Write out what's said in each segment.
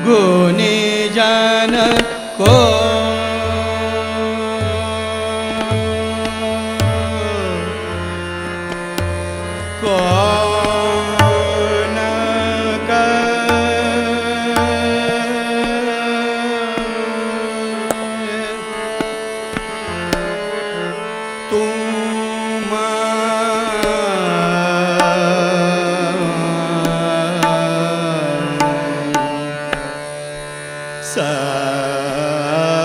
गुनी जन को कौन तुम सा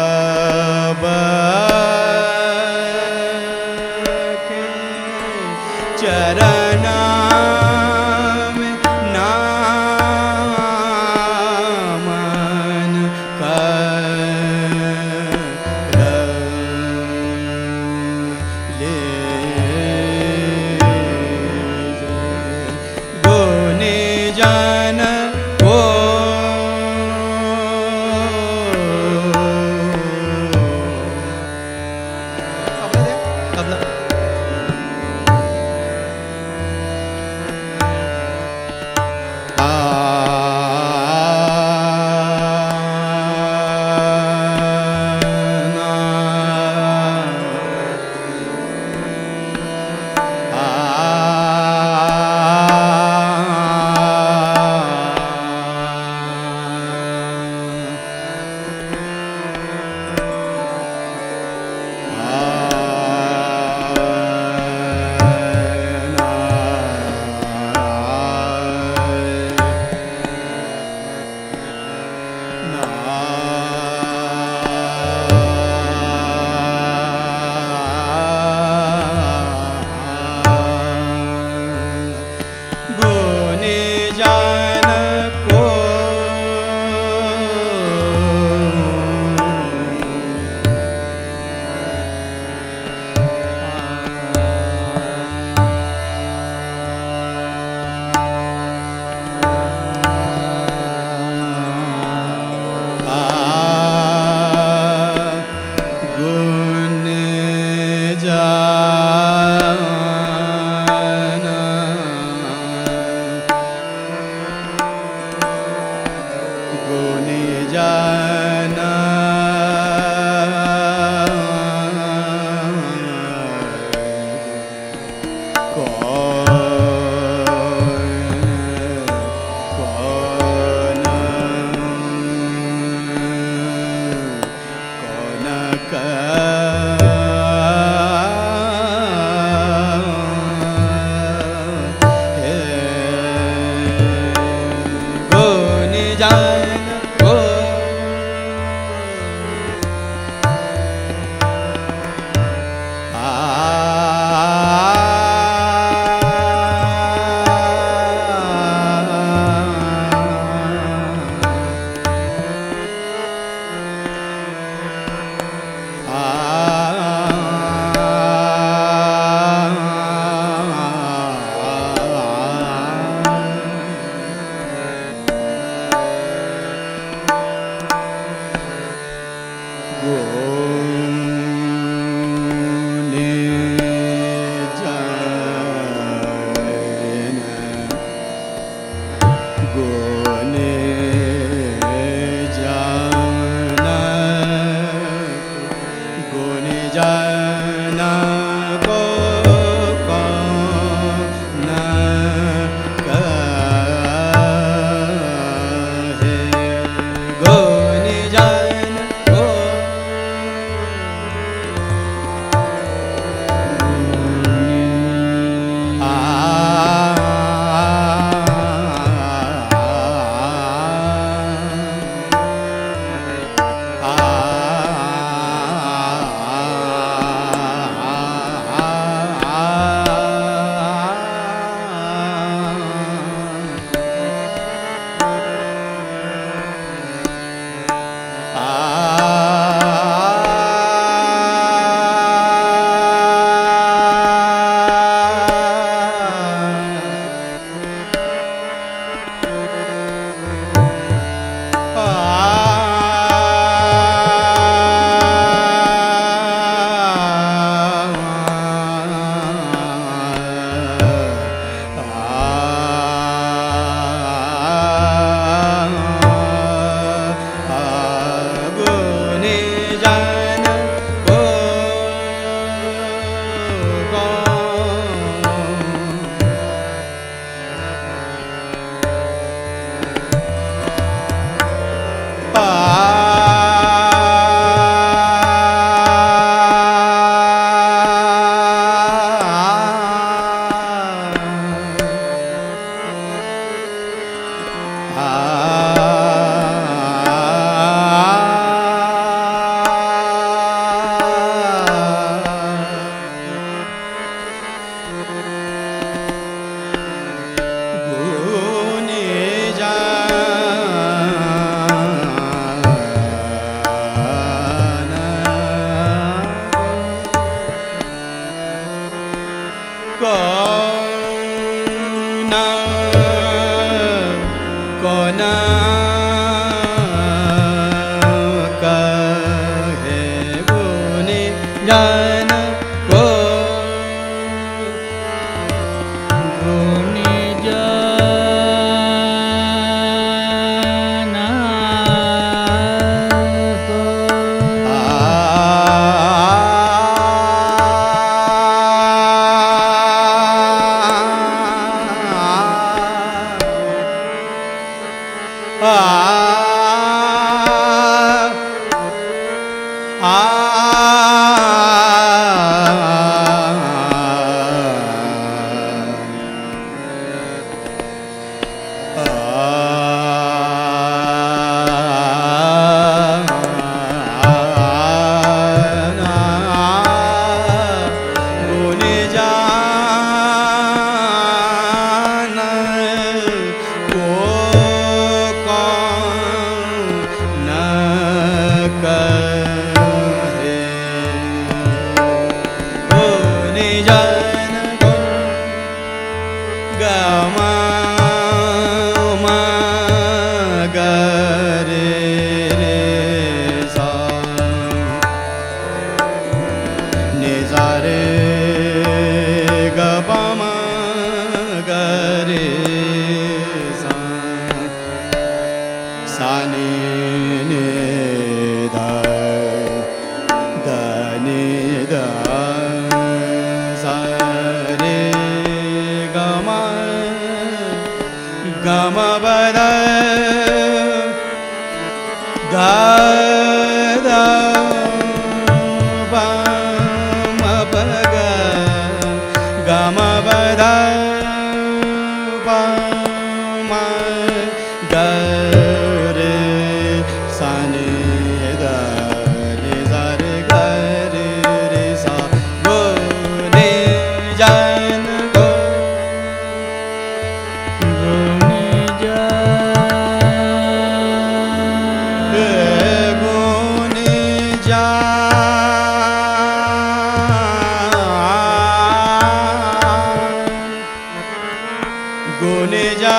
गुण जा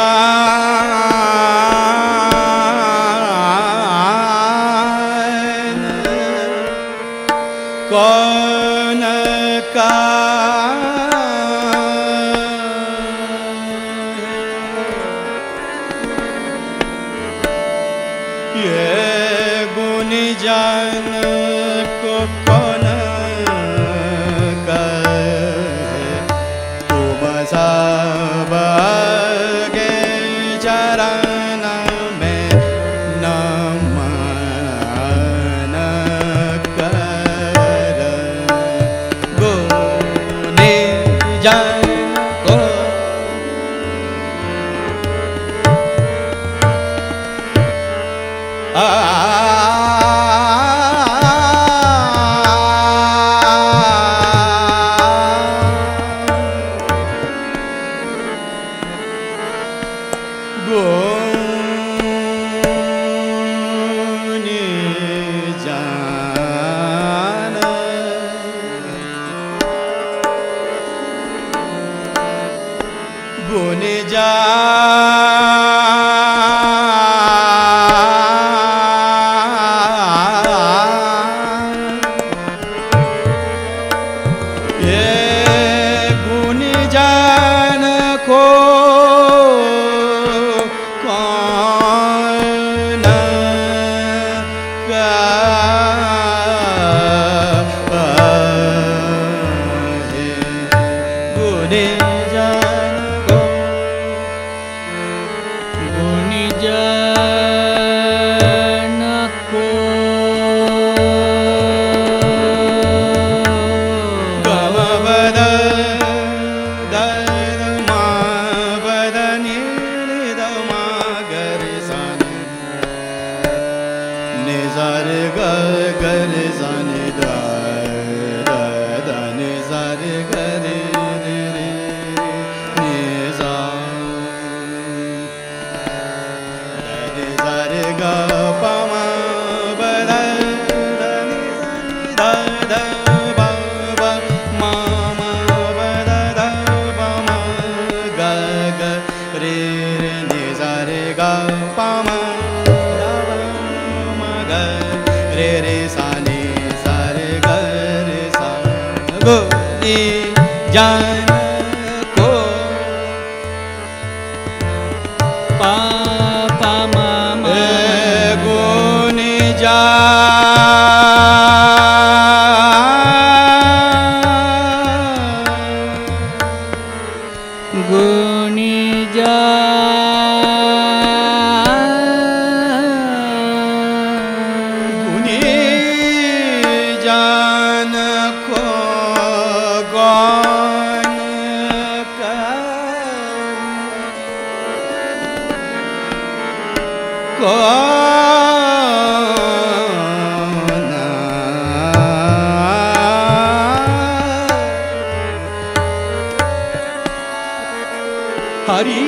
ये गुण जान को कौन कहे, तुम सब के चरण में नमन कर, गुण जान को गुण ये गुण जान को कौन कहे, गुण जान को गुण जान को गम बद दर मा बद नि द मा गर सन नि सर ग गर सन द द नि सर गर रे रे नि सा द सर ग प म बद द नि द द ब ब म म बद द ब म ग ग रे रे नि सा रे ग प म द ब म ग रे रे सा नि सा रे ग रे सा गो नि जान को पा पा मा मा गुण जा गुण गुनी जान को गौन कौन हरि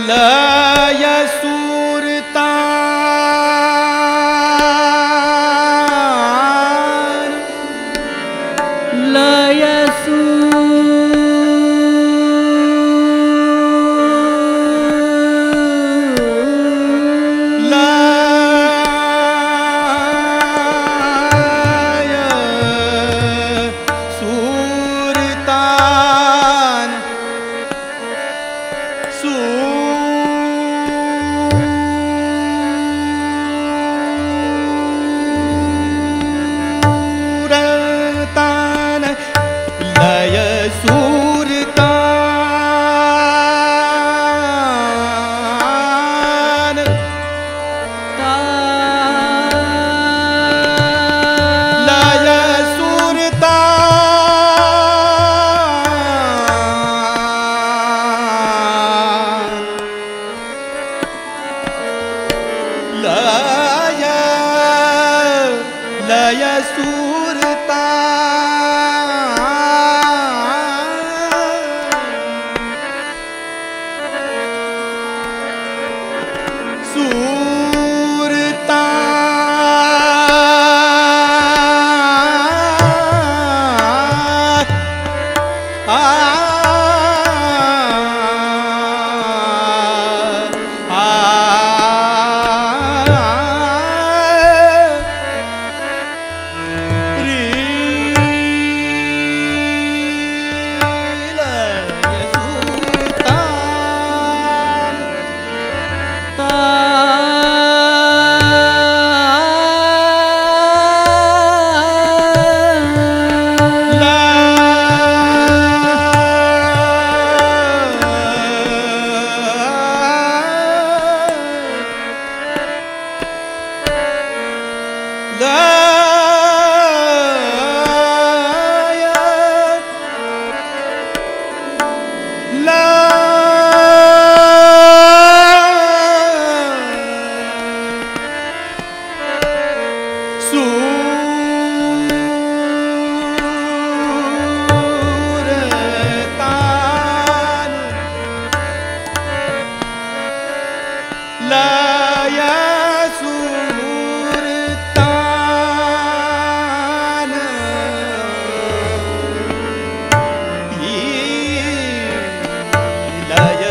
लय सूरता लय लय सूरता लय लय सूरता लय सुरतान लय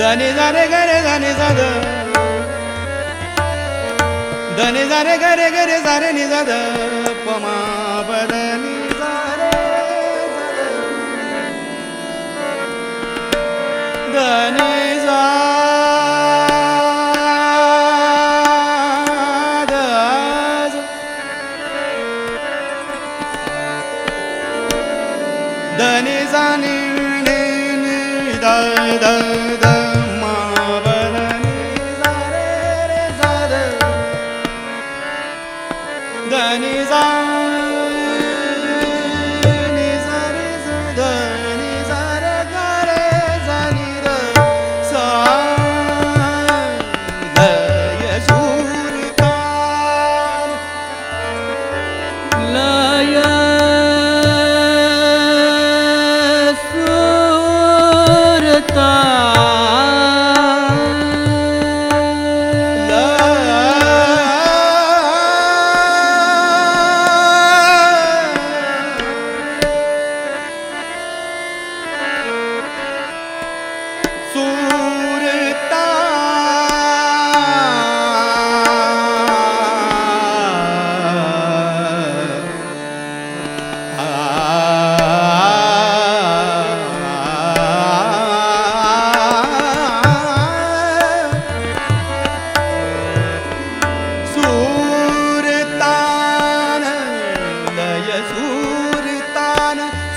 धनी जारे गरे धनी जाद धनी जारे गरे गरे जारे नि जाद पमा बदनी जारे धनी जाद धनी जानी दा दा दा धनी जा नि जा रे जा धनी जा रे गा रे जा नि र सा लय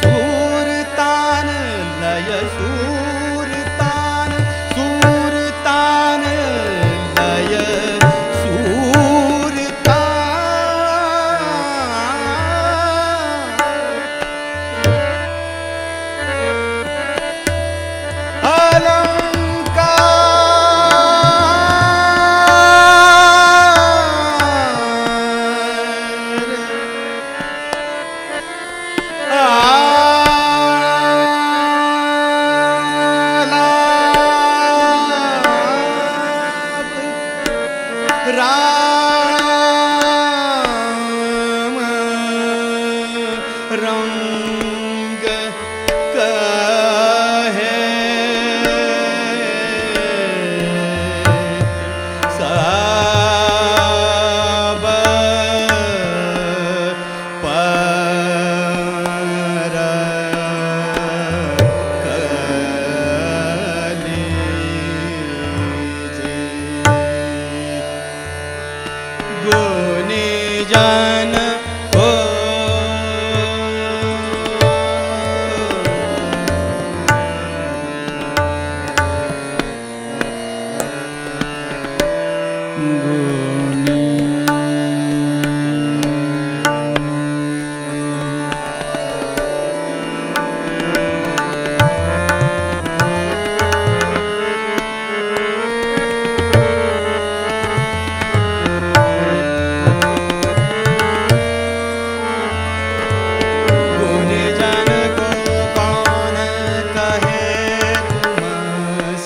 सुरतान लय सुरतान राम रंग कहे सब पर गुनी जन हो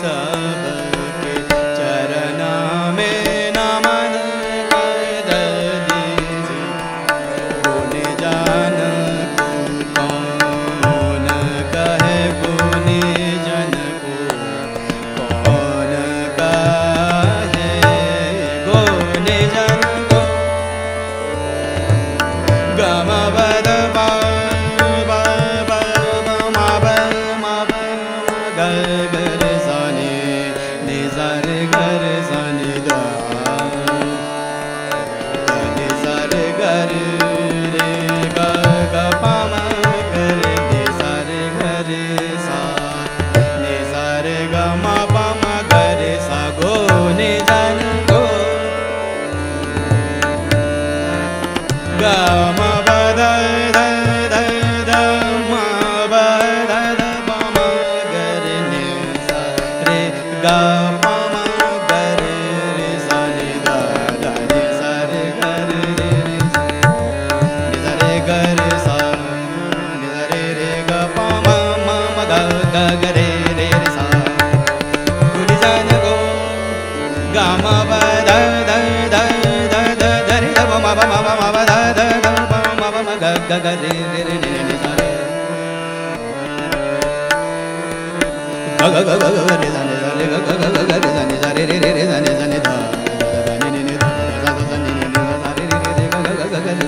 सबके चरण में नमन ba da da da da da da re da ma ba da da da ma ba ma ga ga ga re re re re re sa re ga ga ga ga re sa ne sa re ga ga ga ga re sa ne sa re re re re sa ne sa ne da da ni ni da da da ni ni sa re re re ga ga ga ga re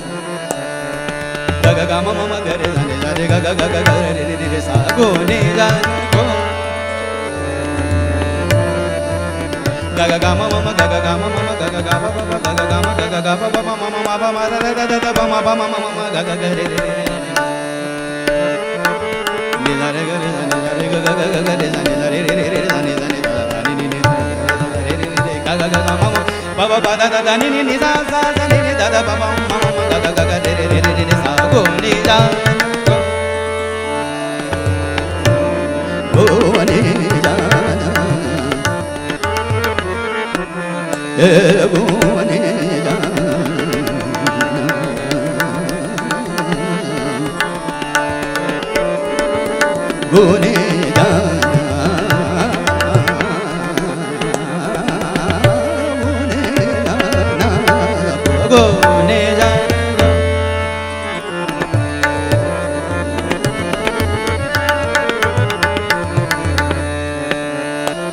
ga ga ga ma ma ga re sa ne sa re ga ga ga ga re re re sa go ni da go ga ga ga ma ma ga ga ga ma ma ga ga ga ba ba ga ga ga ma ga ga ga ba ba ma ma ma ba ma da da da da ba ma ba ma ma ma ga ga ga re re re ni da re ga re da ni da re ga ga ga ga re da ni da re re re re da ni da ni da ni ni ni re re re ga ga ga ma ma ba ba ba da da da ni ni ni sa sa sa ni ni da da ba ba ma ma ga ga ga ga re re re re re sa go ni da go ni da go ni da go ni da go ni da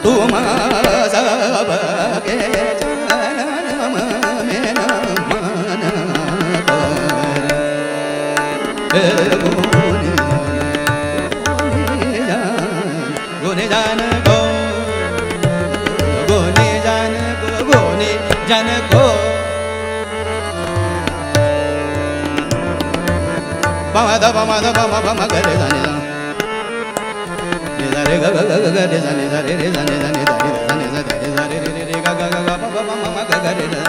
तुम सब के जन्म में न मन कर गुने जान गो गुने जान गो गुने जान गो बमा दा बमा करे जाने जा re ga ga ga ga re sa ne sa re re sa ne sa ne da re sa ne sa da re sa re re re ga ga ga ga ba ba ma ma ga ga re sa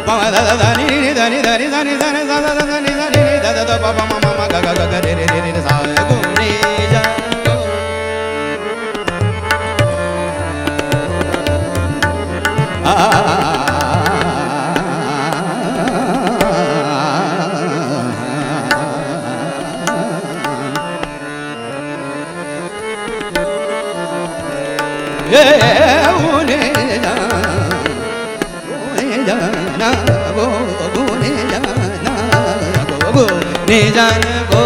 ba ma da da da ni ni da ni da ni sa ni sa ne sa da da ni sa ni da da da ba ba ma ma ga ga ga re re re re sa go ni ja ne jan go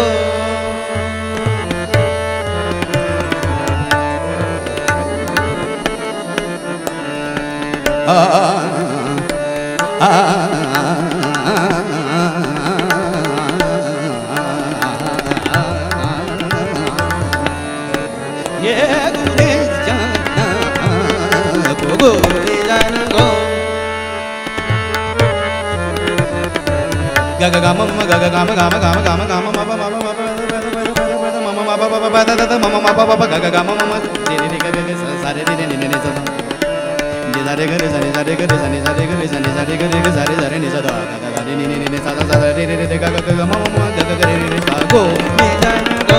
ye ne jan go ne jan go ga ga ga ma ga ga ga ma ga ma ga ma ga ma ga ma ma ba ma ba ma ba ma ma ba ba ba da da ma ma ba ba ba ga ga ga ma ma re re ga ga sa re re ne ne ne sa ni da re ga re sa ni da re ga re sa ni da re ga re sa ni da re ga re ga sa re sa re ni sa da ga ga ni ni ni sa sa re re re ga ga ga ma ma ga ga re re sa go ni da go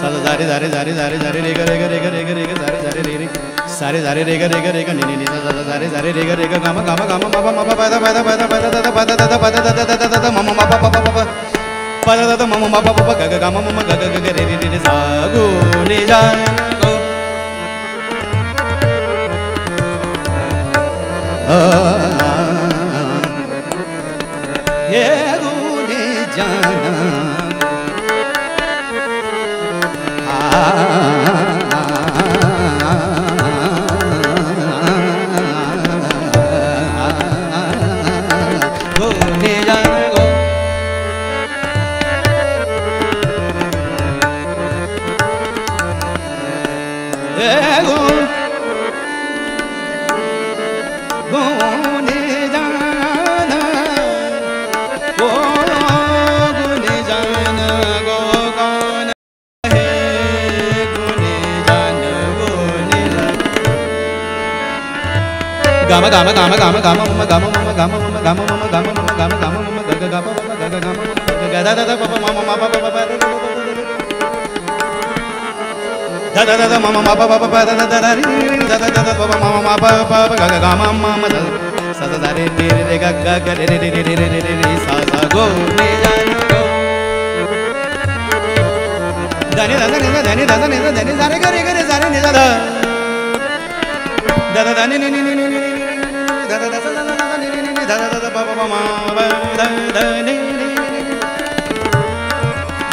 sa da re re re re re ga re ga re ga re ga re ga sa re re re सारे सारे रे गा नी नी नी सारे सारे रे गा गा मा मा मा पा दा पा दा पा दा पा दा पा दा पा दा पा दा दा दा मा मा पा पा पा पा दा दा मा मा पा पा गा गा मा मा गा गा रे रे रे सा गो ने जा गो ये गो ने जाना gama gama gama gama gama mama gama mama gama mama gama mama gama mama gama gama mama gaga gama mama gaga gama gaga da da da papa mama mama papa papa da da da da mama mama papa papa da da da da da da da papa mama mama papa gaga gama mama da sa da re re re gaga re re re re re re sa sa go ne jan go धनी ध धनी ध धनी ध धनी ध धनी ध रे ग रे ग रे ध रे नि ध ध ध ध ध नि नि नि नि नि नि ध ध ध ध ध नि नि नि ध ध ध प प प म ब ध ध नि नि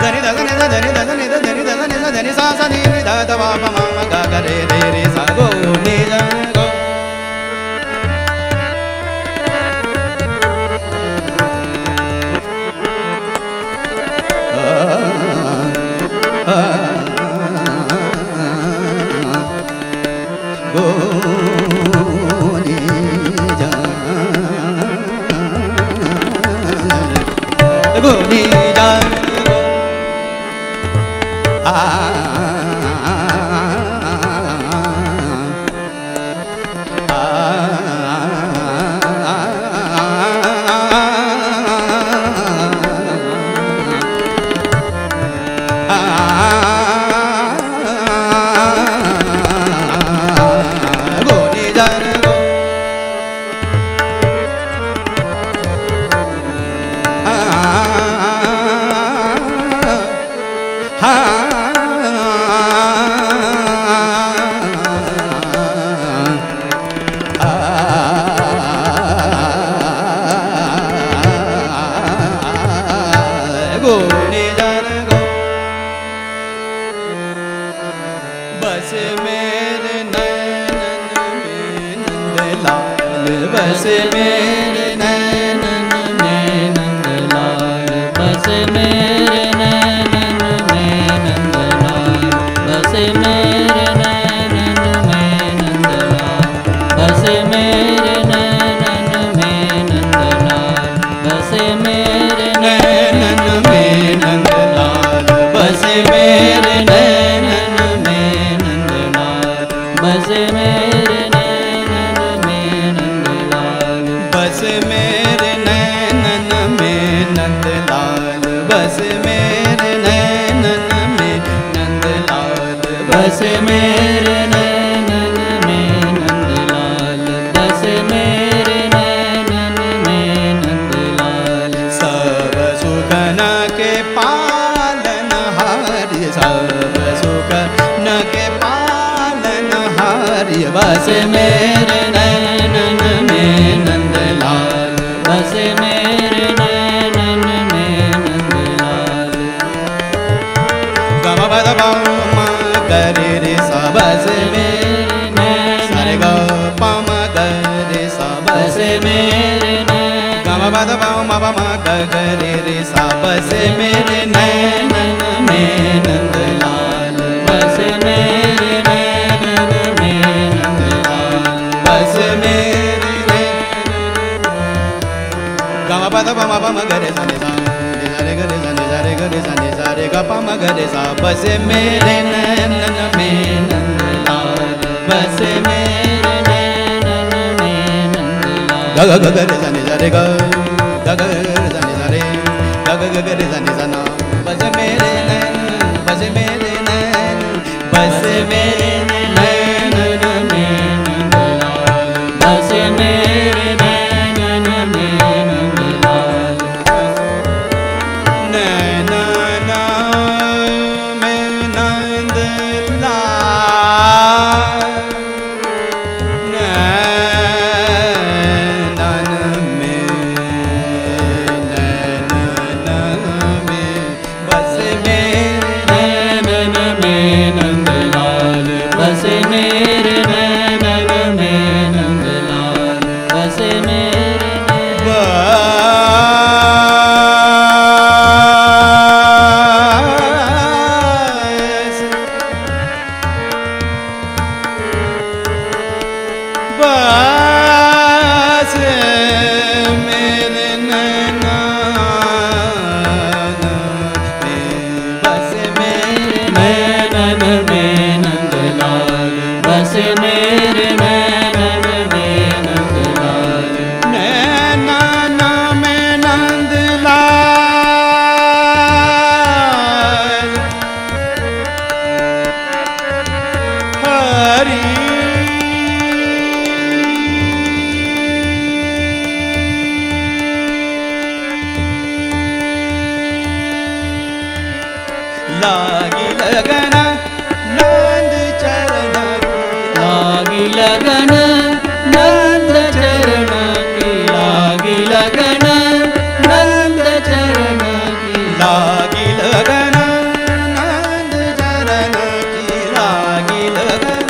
धनी ध धनी ध धनी ध धनी ध धनी ध धनी ध धनी सा सा नि नि ध ध प प म ग ग रे रे रे सा गो नि ध गो बस मेरे नैनन में नंदलाल बस मेरे नैनन में नंदलाल गम पद पम गरे रे सा बस मेरे सारे ग पम गरे सा बस मेरे गम पद पम पम गरे रे सा बस मेरे नैनन में नंदलाल बस मेरे नैनन में बस मेरे गम पद पम पम गरे सा नि सा रे ग रे सा नि सा रे ग रे सा नि सा रे ग पम गरे सा बस मेरे नैनन में नंदलाल बस मेरे नैनन में नंदलाल ग ग ग रे सा नि सा रे ग ग ग रे सा नि सा रे ग ग ग रे सा नि सा ना बस मेरे नैन बस मेरे नैन बस मेरे नैनन में नंदलाल बस मेरे नैनन में नंदलाल नैनन में नंदलाल नैनन में नैनन में लागी लगन नंद चरण लागी लगन नंद चरण की लागी लगन नंद चरण की लागी लगन नंद चरण की लागी लगन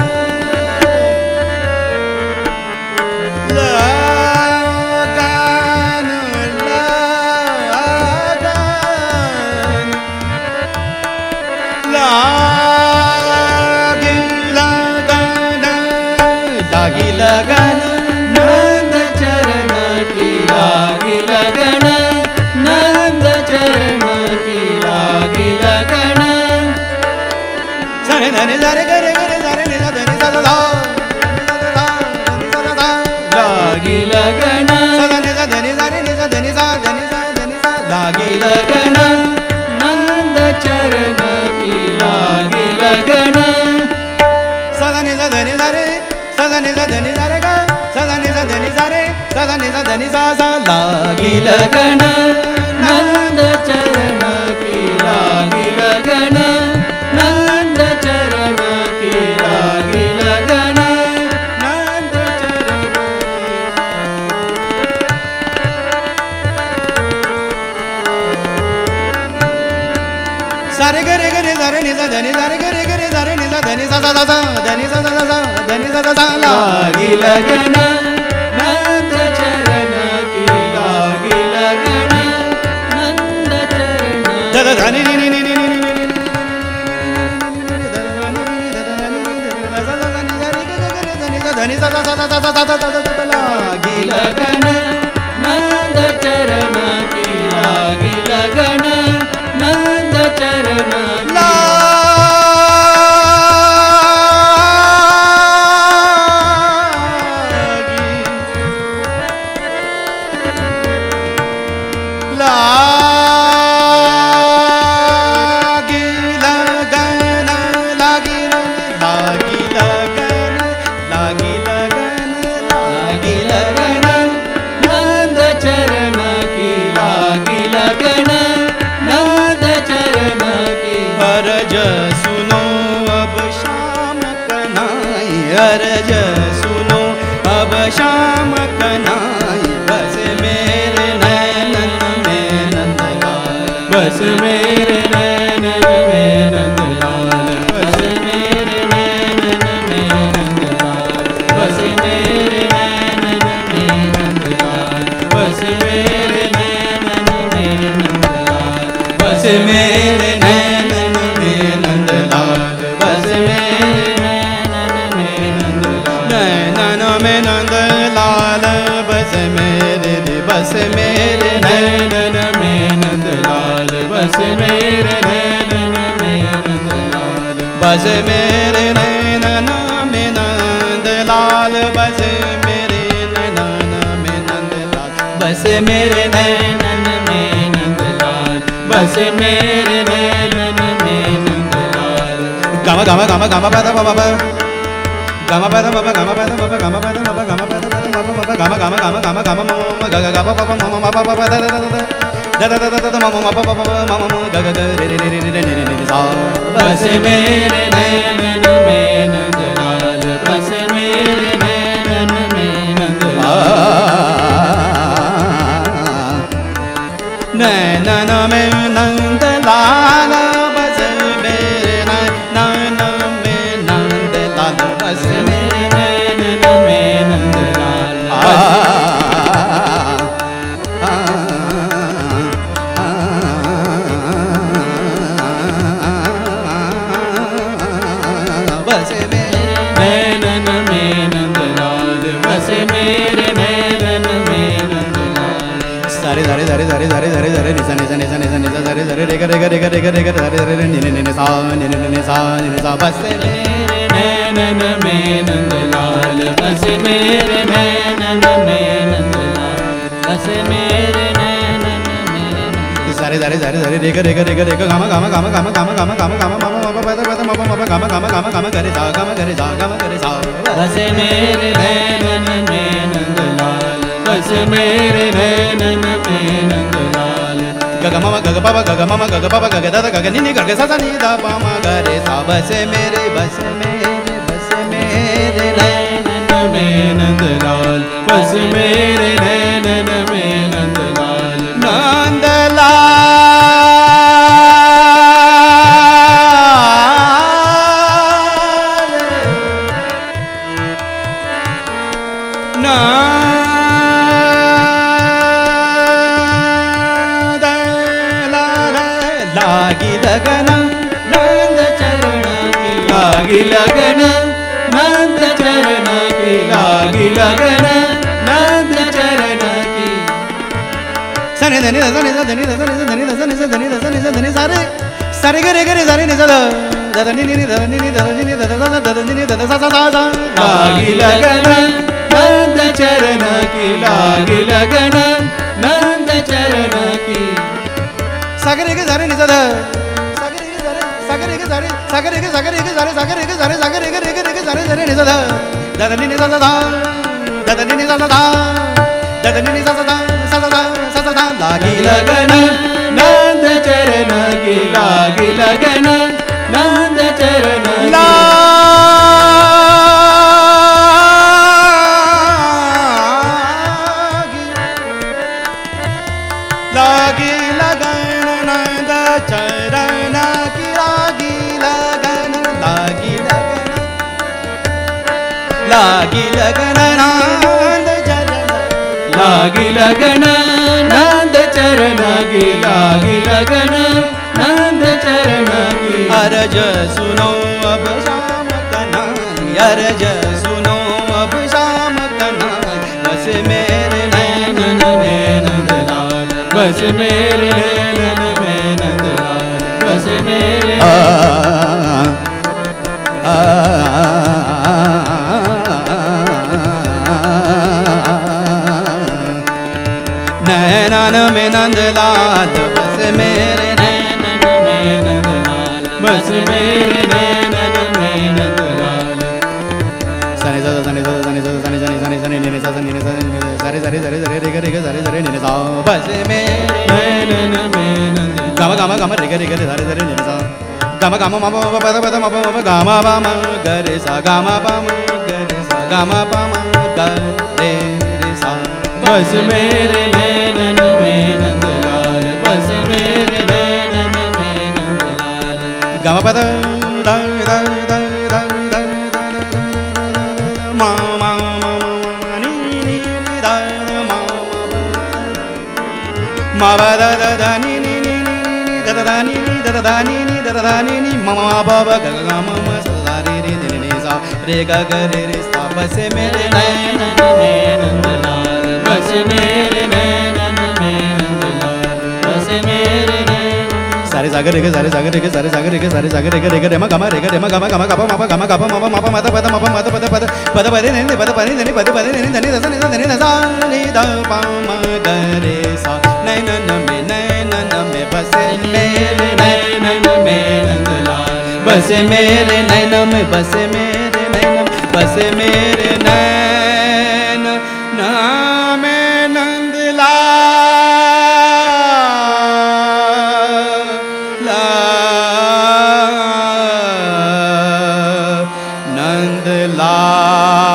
लागी लगन नंद चरण की लागी लगन नंद चरण की लागी लगन सरे धरे धरे गरे गरे धरे नि धरे सा सा लागी लगन धरे धरे धरे नि धरे सा धरे सा लागी लगन नंद चरण की लागी लगन सदा नि धरे धरे सदा नि धरे धरे गा सदा नि धरे धरे सदा नि धरे सा सा लागी लगन नंद चरण की लागी लगन नंद चरण की लागी लगन नंद चरण सारे गरे गरे धरे नि धरे धरे गरे गरे धरे नि धरे सा सा धरे सा सा धरे सा सा लागी लगन नंद चरण की लागी लगन नंद चरण धरे धरे नि नि नि नि धनी सा सा सा सा सा सा लागी लगन नंद चरण की लागी लगन नंद चरण अरज सुनो अब शाम कनाई बस मेरे नैनन में नंदलाल बस मेरे नैनन में नंदलाल बस मेरे नैनन में नंदलाल बस मेरे नैनन में नंदलाल बस मेरे नैनन में नंदलाल बस मेरे नैनन में नंदलाल बस मेरे नैनन में नंदलाल बस मेरे बस मेरे नैनन में नंदलाल बस मेरे नैनन में नंदलाल बस मेरे नैनन में नंदलाल बस मेरे नैनन में नंदलाल बस मेरे नैनन में नंदलाल बस मेरे नैनन में नंदलाल गम गम गम गम पद पद गम पद पद गम पद पद गम पद पद गम पद पद गम गम गम गम गम मम ग ग ग प प मम म प प द द द द द द मम म प प मम म ग ग ग रे रे रे रे रे रे सा बस मेरे नैनन में नंदलाल बस मेरे नैनन में नंदलाल नैनन में नंदलाल बस मेरे नैनन में नंदलाल बस मेरे नैनन में नंदलाल बस मेरे नैनन में नंदलाल बस मेरे नैनन में नंदलाल सारे सारे सारे सारे सारे सारे सारे निसा निसा निसा निसा निसा सारे सारे रे ग रे ग रे ग रे ग रे ग सारे सारे नि नि नि सा नि नि नि सा बस मेरे नैनन में नंदलाल बस मेरे नैनन में नंदलाल बस मेरे नैनन में सारे सारे सारे सारे रे ग रे ग रे ग रे ग गम गम गम गम गम गम गम गम मम म प द द मम म गम गम गम गम करे सा गम करे सा गम करे सा बस मेरे नैनन में नंदलाल बस मेरे नैनन में Nandlal Gaga mama gaga baba gaga mama gaga baba gaga dada gaga nini gaga sa ni da pa ma ga re sa bas mere नैनन में नंदलाल बस मेरे नैनन में नंदलाल लागी लगन नंद चरण की लागी लगन नंद चरण की लागी लगन नंद चरण की सने धनी धनी धनी धनी धनी धनी धनी धनी धनी सारे सारे गरे गरे सारे नि सदा धनी नि धनी नि धनी नि धनी नि धनी सा सा सा लागी लगन नंद चरण की लागी लगन नंद चरण की सागरे के सारे नि सदा सागरे के सारे सागरे के सारे सागरे के सारे सागरे के सारे सारे नि सदा धनी नि सदा धनी नि सदा धनी नि सदा सा लागी लगन नंद चरण की लागी लगन नंद चरण लागी लगन नंद चरण की लागी लगन लागी लगन नंद चरण लागी लगन नंद चरण की लागी लगन नंद चरण की अरज सुनो अब शाम कन्हैया अरज सुनो अब शाम कन्हैया बस मेरे नैनन में नंदलाल बस मेरे नैनन में नंदलाल बस मेरे नैनन में नंदलाल बस मेरे नैनन में नंदलाल बस मेरे नैनन में नंदलाल सने सा सने सा सने सा सने सने सने सने ने सा सने सा सारे सारे सारे सारे रे रे सारे सारे ने सा बस मेरे नैनन में नंदलाल गम गम रे रे सारे सारे ने सा गम गम मम पद पद मम गम बम गरे सा गम बम गरे सा गम बम गरे रे सा बस मेरे नैनन में नंदलाल बस मेरे नैनन में नंदलाल गम पद द द द द द मा मा नी नी द मा मा ब द द द नी नी नी नी द द द नी नी द द द नी नी द द द नी नी म म ब ब ग ग म म स सा रे रे द नि सा रे ग ग रे रे सा बस मेरे नैनन में नंदलाल बस मेरे नैनन में नंदलाल बस मेरे नैनन सारे सागर रे सारे सागर रे सारे सागर रे सारे सागर रे रे रे म गम रे रे म गम गम गप म प गम गप म प म प मद पद म प मद पद पद पद पद ने पद पद ने पद पद ने धनि द ने धनि द सा नि द प म ग रे सा नैनन में बस मेरे नैनन में नंदलाल बस मेरे नैन में बस मेरे नैन बस मेरे नैन नाम नंदलाल नंदलाल